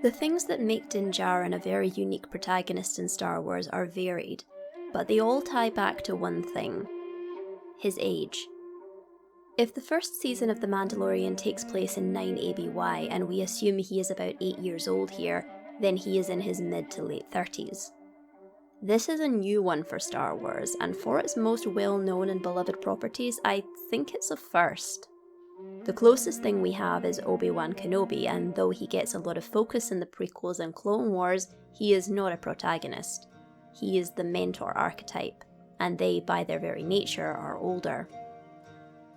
The things that make Din Djarin a very unique protagonist in Star Wars are varied, but they all tie back to one thing: his age. If the first season of The Mandalorian takes place in 9 ABY and we assume he is about 8 years old here, then he is in his mid to late 30s. This is a new one for Star Wars, and for its most well-known and beloved properties, I think it's a first. The closest thing we have is Obi-Wan Kenobi, and though he gets a lot of focus in the prequels and Clone Wars, he is not a protagonist. He is the mentor archetype, and they, by their very nature, are older.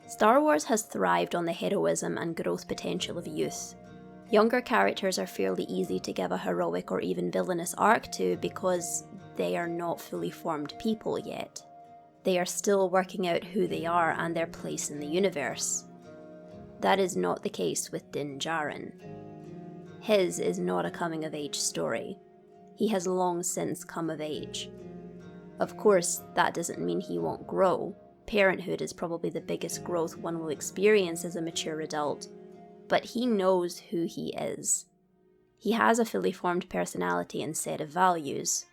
Star Wars has thrived on the heroism and growth potential of youth. Younger characters are fairly easy to give a heroic or even villainous arc to because they are not fully formed people yet. They are still working out who they are and their place in the universe. That is not the case with Din Djarin. His is not a coming-of-age story. He has long since come of age. Of course, that doesn't mean he won't grow. Parenthood is probably the biggest growth one will experience as a mature adult, but he knows who he is. He has a fully formed personality and set of values.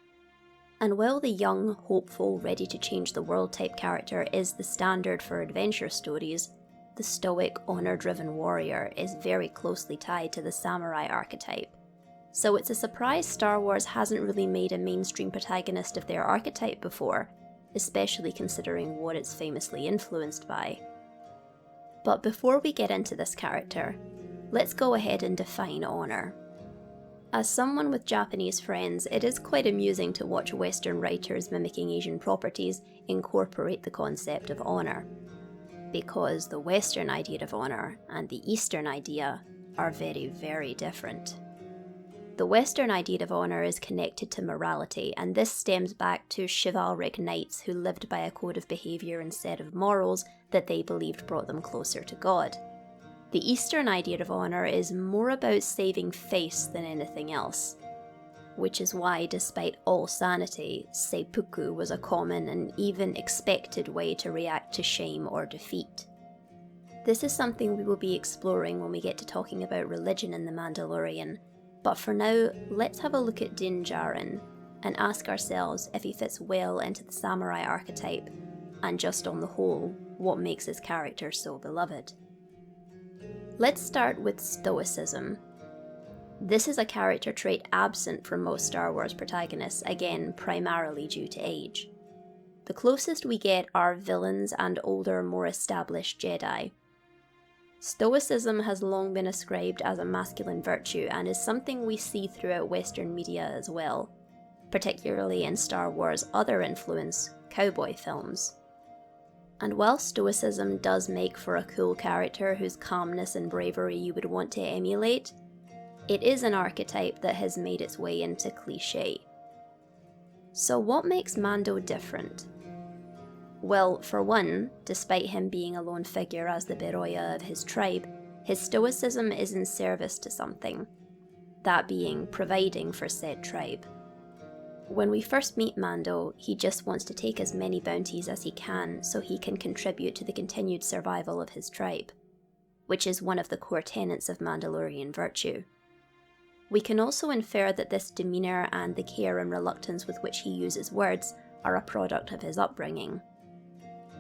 And while the young, hopeful, ready-to-change-the-world type character is the standard for adventure stories, the stoic, honor-driven warrior is very closely tied to the samurai archetype. So it's a surprise Star Wars hasn't really made a mainstream protagonist of their archetype before, especially considering what it's famously influenced by. But before we get into this character, let's go ahead and define honor. As someone with Japanese friends, it is quite amusing to watch Western writers mimicking Asian properties incorporate the concept of honor, because the Western idea of honor and the Eastern idea are very, very different. The Western idea of honor is connected to morality, and this stems back to chivalric knights who lived by a code of behaviour and set of morals that they believed brought them closer to God. The Eastern idea of honor is more about saving face than anything else, which is why, despite all sanity, seppuku was a common and even expected way to react to shame or defeat. This is something we will be exploring when we get to talking about religion in The Mandalorian, but for now, let's have a look at Din Djarin and ask ourselves if he fits well into the samurai archetype, and just on the whole, what makes his character so beloved. Let's start with stoicism. This is a character trait absent from most Star Wars protagonists, again primarily due to age. The closest we get are villains and older, more established Jedi. Stoicism has long been ascribed as a masculine virtue and is something we see throughout Western media as well, particularly in Star Wars' other influence, cowboy films. And while stoicism does make for a cool character whose calmness and bravery you would want to emulate, it is an archetype that has made its way into cliché. So what makes Mando different? Well, for one, despite him being a lone figure as the Beroya of his tribe, his stoicism is in service to something, that being providing for said tribe. When we first meet Mando, he just wants to take as many bounties as he can so he can contribute to the continued survival of his tribe, which is one of the core tenets of Mandalorian virtue. We can also infer that this demeanour and the care and reluctance with which he uses words are a product of his upbringing.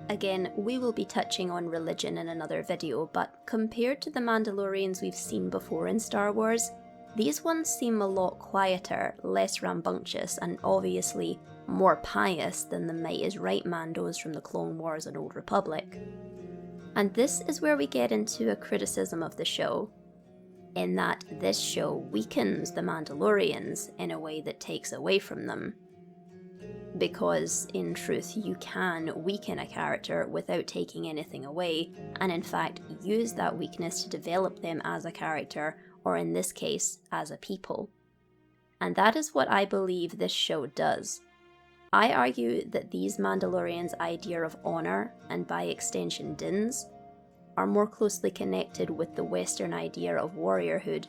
Again, we will be touching on religion in another video, but compared to the Mandalorians we've seen before in Star Wars, these ones seem a lot quieter, less rambunctious, and obviously more pious than the Might is Right Mandos from the Clone Wars and Old Republic. And this is where we get into a criticism of the show, in that this show weakens the Mandalorians in a way that takes away from them. Because, in truth, you can weaken a character without taking anything away, and in fact use that weakness to develop them as a character, or in this case, as a people. And that is what I believe this show does. I argue that these Mandalorians' idea of honour, and by extension Din's, are more closely connected with the Western idea of warriorhood,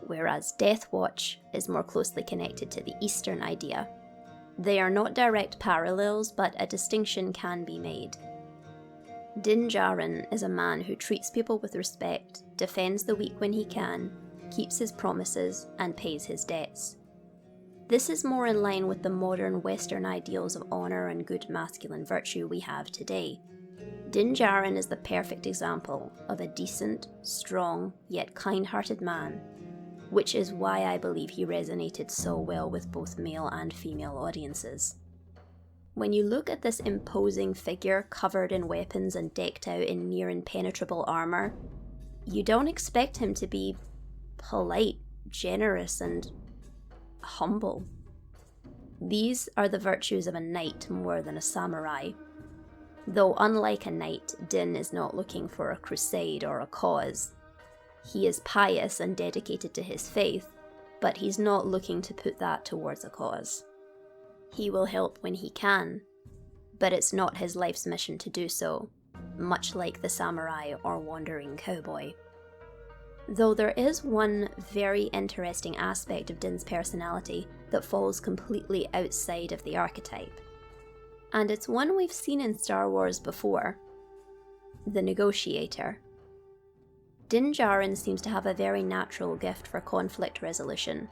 whereas Death Watch is more closely connected to the Eastern idea. They are not direct parallels, but a distinction can be made. Din Djarin is a man who treats people with respect, defends the weak when he can, keeps his promises, and pays his debts. This is more in line with the modern Western ideals of honour and good masculine virtue we have today. Din Djarin is the perfect example of a decent, strong, yet kind-hearted man, which is why I believe he resonated so well with both male and female audiences. When you look at this imposing figure covered in weapons and decked out in near impenetrable armour, you don't expect him to be polite, generous, and humble. These are the virtues of a knight more than a samurai. Though unlike a knight, Din is not looking for a crusade or a cause. He is pious and dedicated to his faith, but he's not looking to put that towards a cause. He will help when he can, but it's not his life's mission to do so, much like the samurai or wandering cowboy. Though there is one very interesting aspect of Din's personality that falls completely outside of the archetype. And it's one we've seen in Star Wars before: the negotiator. Din Djarin seems to have a very natural gift for conflict resolution.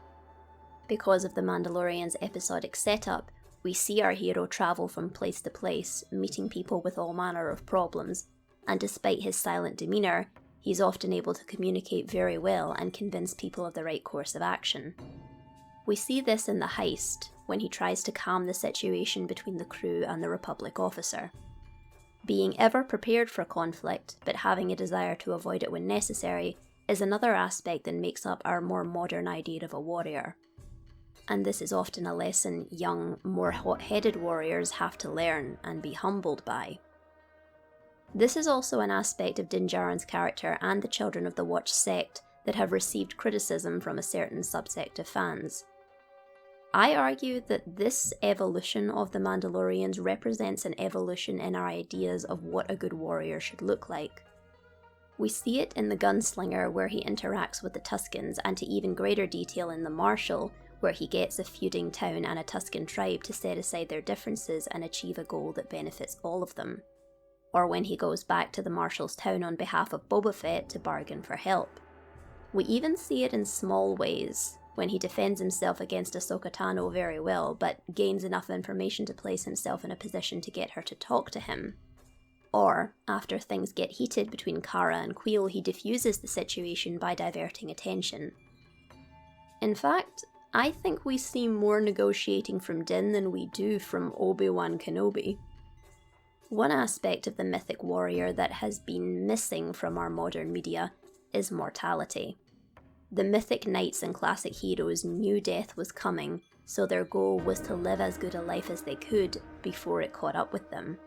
Because of the Mandalorian's episodic setup, we see our hero travel from place to place, meeting people with all manner of problems, and despite his silent demeanour, he's often able to communicate very well and convince people of the right course of action. We see this in the heist, when he tries to calm the situation between the crew and the Republic officer. Being ever prepared for conflict, but having a desire to avoid it when necessary, is another aspect that makes up our more modern idea of a warrior. And this is often a lesson young, more hot-headed warriors have to learn and be humbled by. This is also an aspect of Din Djarin's character and the Children of the Watch sect that have received criticism from a certain subsect of fans. I argue that this evolution of the Mandalorians represents an evolution in our ideas of what a good warrior should look like. We see it in the Gunslinger, where he interacts with the Tuskens, and to even greater detail in the Marshal, where he gets a feuding town and a Tusken tribe to set aside their differences and achieve a goal that benefits all of them. Or when he goes back to the Marshal's town on behalf of Boba Fett to bargain for help. We even see it in small ways, when he defends himself against Ahsoka Tano very well, but gains enough information to place himself in a position to get her to talk to him. Or, after things get heated between Cara and Kuiil, he diffuses the situation by diverting attention. In fact, I think we see more negotiating from Din than we do from Obi-Wan Kenobi. One aspect of the mythic warrior that has been missing from our modern media is mortality. The mythic knights and classic heroes knew death was coming, so their goal was to live as good a life as they could before it caught up with them.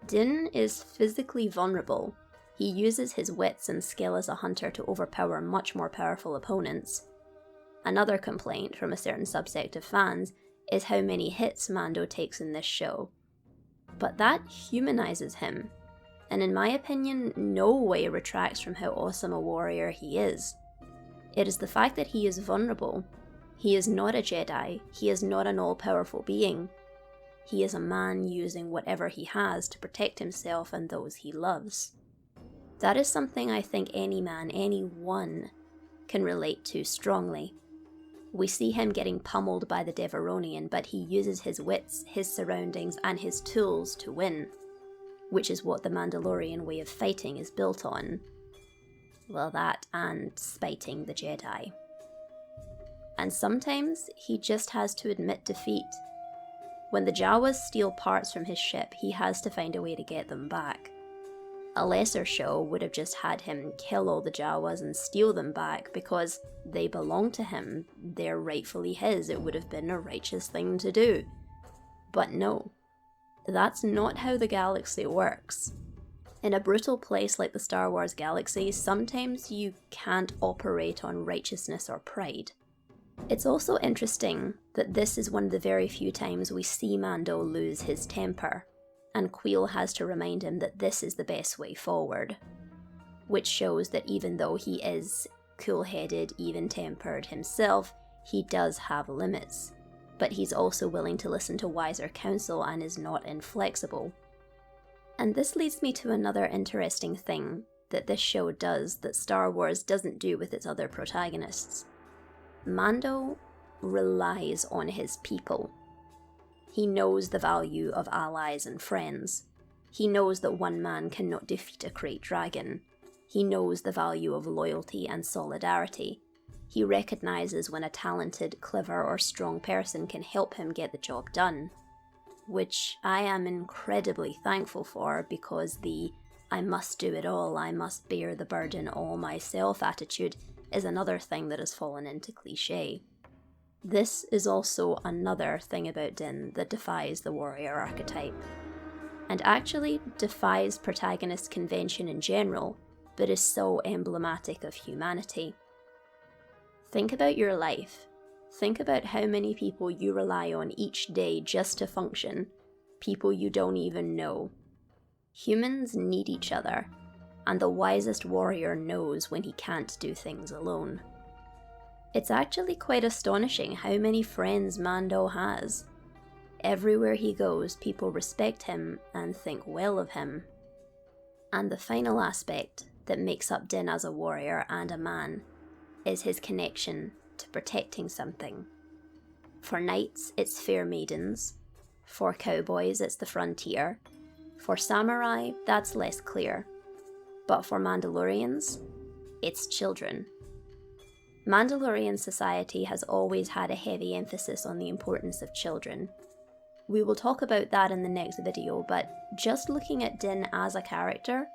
Din is physically vulnerable. He uses his wits and skill as a hunter to overpower much more powerful opponents. Another complaint from a certain subsect of fans is how many hits Mando takes in this show. But that humanizes him, and in my opinion, no way retracts from how awesome a warrior he is. It is the fact that he is vulnerable. He is not a Jedi. He is not an all-powerful being. He is a man using whatever he has to protect himself and those he loves. That is something I think any man, anyone, can relate to strongly. We see him getting pummeled by the Devaronian, but he uses his wits, his surroundings, and his tools to win, which is what the Mandalorian way of fighting is built on. Well, that and spiting the Jedi. And sometimes he just has to admit defeat. When the Jawas steal parts from his ship, he has to find a way to get them back. A lesser show would have just had him kill all the Jawas and steal them back because they belong to him, they're rightfully his, it would have been a righteous thing to do. But no, that's not how the galaxy works. In a brutal place like the Star Wars galaxy, sometimes you can't operate on righteousness or pride. It's also interesting that this is one of the very few times we see Mando lose his temper, and Kuiil has to remind him that this is the best way forward. Which shows that even though he is cool-headed, even-tempered himself, he does have limits. But he's also willing to listen to wiser counsel and is not inflexible. And this leads me to another interesting thing. that this show does that Star Wars doesn't do with its other protagonists. Mando relies on his people. He knows the value of allies and friends. He knows that one man cannot defeat a great dragon. He knows the value of loyalty and solidarity. He recognizes when a talented, clever, or strong person can help him get the job done. Which I am incredibly thankful for, because the "I must do it all, I must bear the burden all myself" attitude is another thing that has fallen into cliché. This is also another thing about Din that defies the warrior archetype, and actually defies protagonist convention in general, but is so emblematic of humanity. Think about your life. Think about how many people you rely on each day just to function, people you don't even know. Humans need each other, and the wisest warrior knows when he can't do things alone. It's actually quite astonishing how many friends Mando has. Everywhere he goes, people respect him and think well of him. And the final aspect that makes up Din as a warrior and a man is his connection to protecting something. For knights, it's fair maidens. For cowboys, it's the frontier. For samurai, that's less clear. But for Mandalorians, it's children. Mandalorian society has always had a heavy emphasis on the importance of children. We will talk about that in the next video, but just looking at Din as a character,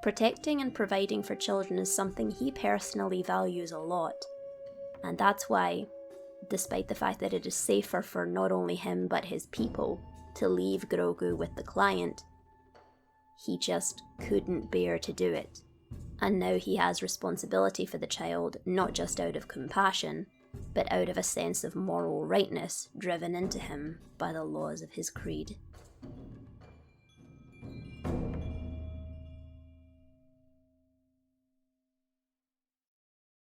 protecting and providing for children is something he personally values a lot. And that's why, despite the fact that it is safer for not only him but his people to leave Grogu with the client, he just couldn't bear to do it. And now he has responsibility for the child, not just out of compassion, but out of a sense of moral rightness driven into him by the laws of his creed.